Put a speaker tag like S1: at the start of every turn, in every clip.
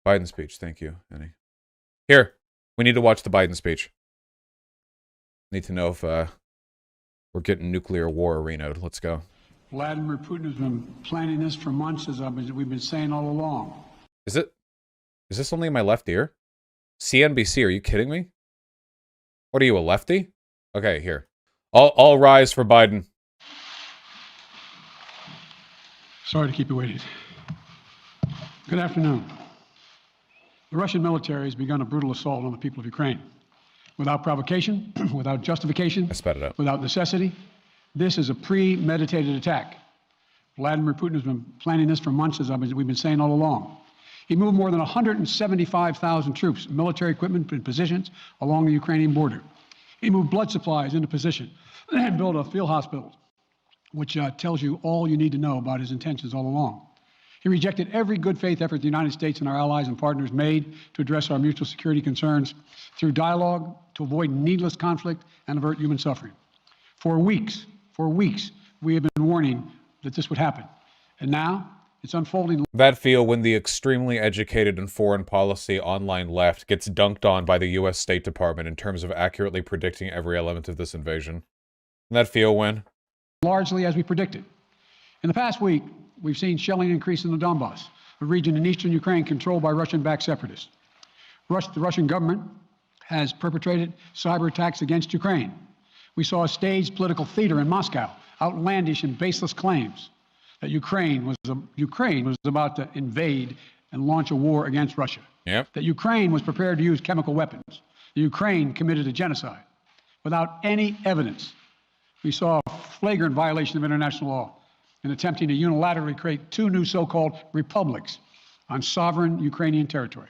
S1: Biden speech. Thank you, Annie. Here, we need to watch the Biden speech. Need to know if we're getting nuclear war arenaed. Let's go.
S2: Vladimir Putin has been planning this for months, as we've been saying all along.
S1: Is this only in my left ear? CNBC, are you kidding me? What are you, a lefty? Okay, here. All rise for Biden.
S2: Sorry to keep you waiting. Good afternoon. The Russian military has begun a brutal assault on the people of Ukraine. Without provocation, without justification,
S1: I sped it up.
S2: Without necessity, this is a premeditated attack. Vladimir Putin has been planning this for months, as we've been saying all along. He moved more than 175,000 troops, military equipment and positions along the Ukrainian border. He moved blood supplies into position and built a field hospital, which tells you all you need to know about his intentions all along. He rejected every good faith effort the United States and our allies and partners made to address our mutual security concerns through dialogue to avoid needless conflict and avert human suffering. For weeks, we have been warning that this would happen. And now it's unfolding.
S1: That feel when the extremely educated and foreign policy online left gets dunked on by the U.S. State Department in terms of accurately predicting every element of this invasion. That feel when?
S2: Largely as we predicted. In the past week, we've seen shelling increase in the Donbass, a region in eastern Ukraine controlled by Russian-backed separatists. The Russian government has perpetrated cyber attacks against Ukraine. We saw a staged political theater in Moscow, outlandish and baseless claims that Ukraine was about to invade and launch a war against Russia.
S1: Yep.
S2: That Ukraine was prepared to use chemical weapons. That Ukraine committed a genocide. Without any evidence, we saw a flagrant violation of international law in attempting to unilaterally create two new so-called republics on sovereign Ukrainian territory.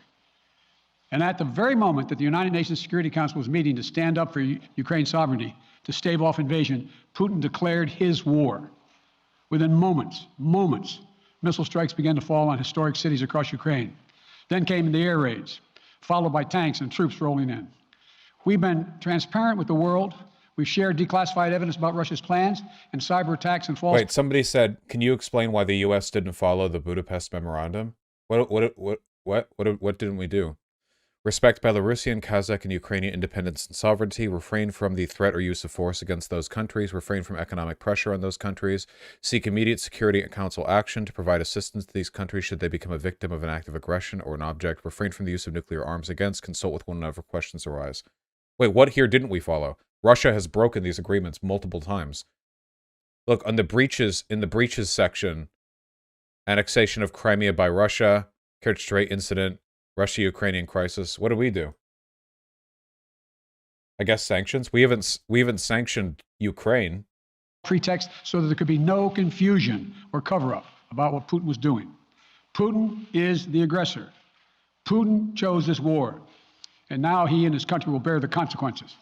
S2: And at the very moment that the United Nations Security Council was meeting to stand up for Ukraine's sovereignty, to stave off invasion, Putin declared his war. Within moments, missile strikes began to fall on historic cities across Ukraine. Then came the air raids, followed by tanks and troops rolling in. We've been transparent with the world. We've shared declassified evidence about Russia's plans and cyber attacks and false...
S1: Wait, somebody said, can you explain why the U.S. didn't follow the Budapest Memorandum? What didn't we do? Respect Belarusian, Kazakh, and Ukrainian independence and sovereignty. Refrain from the threat or use of force against those countries. Refrain from economic pressure on those countries. Seek immediate Security Council action to provide assistance to these countries should they become a victim of an act of aggression or an object. Refrain from the use of nuclear arms against. Consult with one another if questions arise. Wait, what here didn't we follow? Russia has broken these agreements multiple times. Look, on the breaches, in the breaches section, annexation of Crimea by Russia, Kerch Strait incident, Russia-Ukrainian crisis. What do we do? I guess sanctions. We haven't sanctioned Ukraine.
S2: Pretext so that there could be no confusion or cover-up about what Putin was doing. Putin is the aggressor. Putin chose this war, and now he and his country will bear the consequences.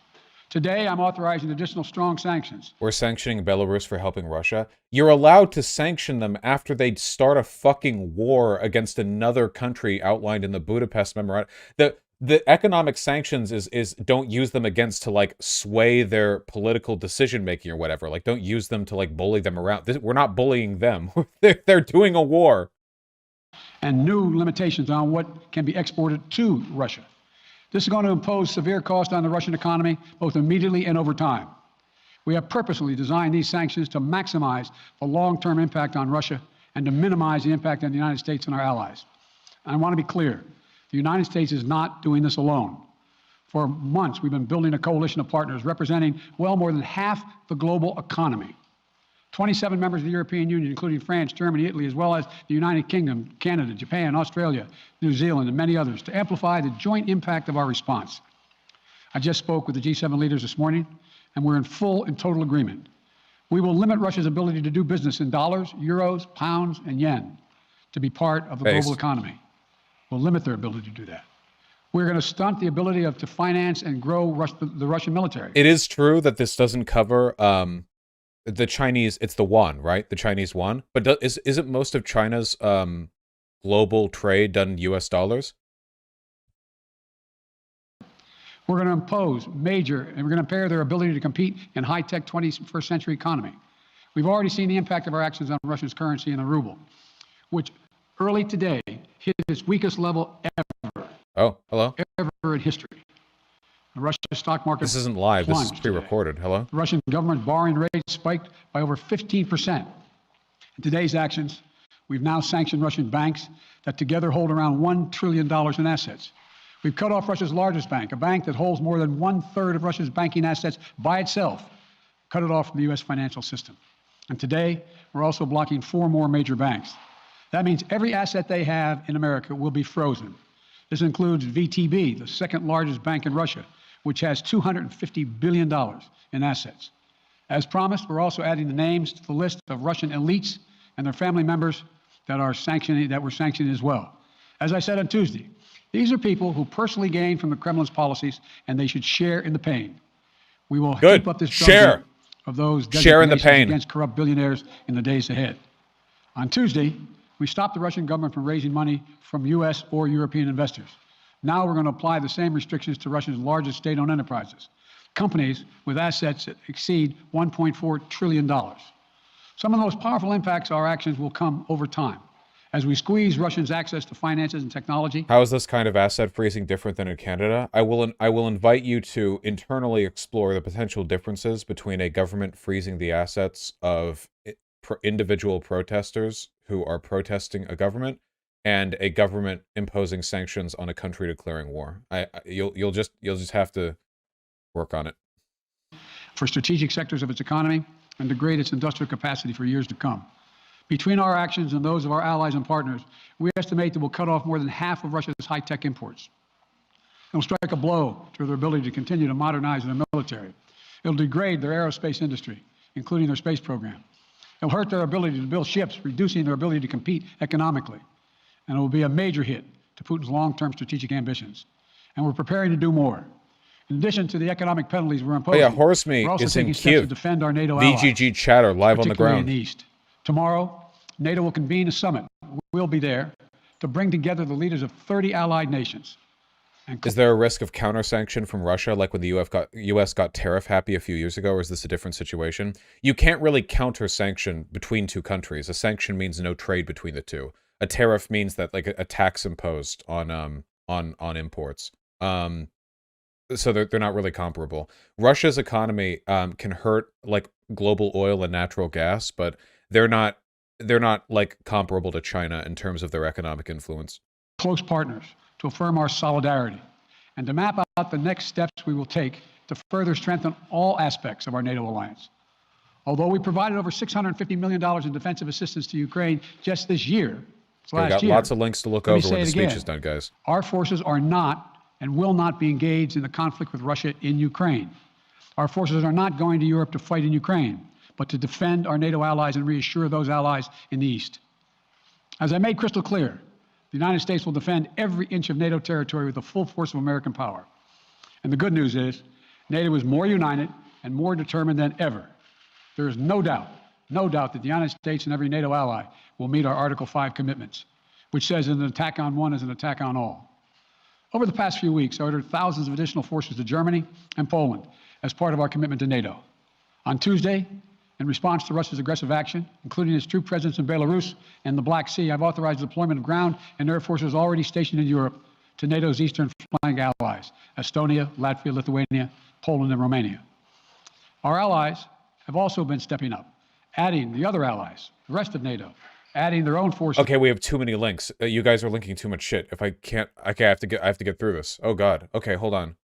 S2: Today, I'm authorizing additional strong sanctions.
S1: We're sanctioning Belarus for helping Russia. You're allowed to sanction them after they start a fucking war against another country outlined in the Budapest Memorandum. The economic sanctions is don't use them against to, like, sway their political decision-making or whatever. Like, don't use them to, like, bully them around. We're not bullying them. They're doing a war.
S2: And new limitations on what can be exported to Russia. This is going to impose severe cost on the Russian economy, both immediately and over time. We have purposely designed these sanctions to maximize the long-term impact on Russia and to minimize the impact on the United States and our allies. And I want to be clear, the United States is not doing this alone. For months, we've been building a coalition of partners representing well more than half the global economy. 27 members of the European Union, including France, Germany, Italy, as well as the United Kingdom, Canada, Japan, Australia, New Zealand, and many others, to amplify the joint impact of our response. I just spoke with the G7 leaders this morning, and we're in full and total agreement. We will limit Russia's ability to do business in dollars, euros, pounds, and yen to be part of the global economy. We'll limit their ability to do that. We're going to stunt the ability to finance and grow the Russian military.
S1: It is true that this doesn't cover... the Chinese, it's the yuan, right? The Chinese yuan. But isn't most of China's global trade done in U.S. dollars?
S2: We're going to impose major, and we're going to impair their ability to compete in high-tech 21st century economy. We've already seen the impact of our actions on Russia's currency and the ruble, which early today hit its weakest level
S1: Oh, hello?
S2: ever in history. The Russian stock market
S1: This isn't live. This is
S2: plunged today.
S1: pre-recorded. Hello?
S2: The Russian government borrowing rate spiked by over 15%. In today's actions, we've now sanctioned Russian banks that together hold around $1 trillion in assets. We've cut off Russia's largest bank, a bank that holds more than 1/3 of Russia's banking assets by itself, cut it off from the U.S. financial system. And today, we're also blocking 4 more major banks. That means every asset they have in America will be frozen. This includes VTB, the second largest bank in Russia, which has $250 billion in assets. As promised, we're also adding the names to the list of Russian elites and their family members that were sanctioned as well. As I said on Tuesday, these are people who personally gain from the Kremlin's policies, and they should share in the pain. We will keep up this drumbeat of those designations against corrupt billionaires in the days ahead. On Tuesday, we stopped the Russian government from raising money from U.S. or European investors. Now we're going to apply the same restrictions to Russia's largest state-owned enterprises, companies with assets that exceed $1.4 trillion. Some of the most powerful impacts of our actions will come over time, as we squeeze Russians' access to finances and technology.
S1: How is this kind of asset freezing different than in Canada? I will invite you to internally explore the potential differences between a government freezing the assets of individual protesters who are protesting a government and a government imposing sanctions on a country declaring war. You'll just have to work on it.
S2: For strategic sectors of its economy and degrade its industrial capacity for years to come. Between our actions and those of our allies and partners, we estimate that we'll cut off more than half of Russia's high-tech imports. It'll strike a blow to their ability to continue to modernize their military. It'll degrade their aerospace industry, including their space program. It'll hurt their ability to build ships, reducing their ability to compete economically. And it will be a major hit to Putin's long-term strategic ambitions. And we're preparing to do more. In addition to the economic penalties we're imposing,
S1: Horsemeat
S2: we're also
S1: is
S2: taking
S1: in
S2: steps
S1: Kyiv.
S2: to defend our NATO allies.
S1: VGG chatter live on the
S2: particularly
S1: ground.
S2: in the East. Tomorrow, NATO will convene a summit. We'll be there to bring together the leaders of 30 allied nations.
S1: Is there a risk of counter-sanction from Russia, like when the U.S. got tariff-happy a few years ago, or is this a different situation? You can't really counter-sanction between two countries. A sanction means no trade between the two. A tariff means that, like, a tax imposed on imports. So they're not really comparable. Russia's economy can hurt, like, global oil and natural gas, but they're not like comparable to China in terms of their economic influence.
S2: Close partners to affirm our solidarity and to map out the next steps we will take to further strengthen all aspects of our NATO alliance. Although we provided over $650 million in defensive assistance to Ukraine just this year,
S1: We got lots of links to look over when the speech is done, guys.
S2: Our forces are not and will not be engaged in the conflict with Russia in Ukraine. Our forces are not going to Europe to fight in Ukraine, but to defend our NATO allies and reassure those allies in the East. As I made crystal clear, the United States will defend every inch of NATO territory with the full force of American power. And the good news is, NATO is more united and more determined than ever. There is no doubt that the United States and every NATO ally will meet our Article 5 commitments, which says an attack on one is an attack on all. Over the past few weeks, I ordered thousands of additional forces to Germany and Poland as part of our commitment to NATO. On Tuesday, in response to Russia's aggressive action, including its troop presence in Belarus and the Black Sea, I've authorized the deployment of ground and air forces already stationed in Europe to NATO's eastern flank allies, Estonia, Latvia, Lithuania, Poland, and Romania. Our allies have also been stepping up, adding the other allies, the rest of NATO, adding their own forces.
S1: Okay, we have too many links. You guys are linking too much shit. If I can't, okay, I have to get through this. Oh God. Okay, hold on.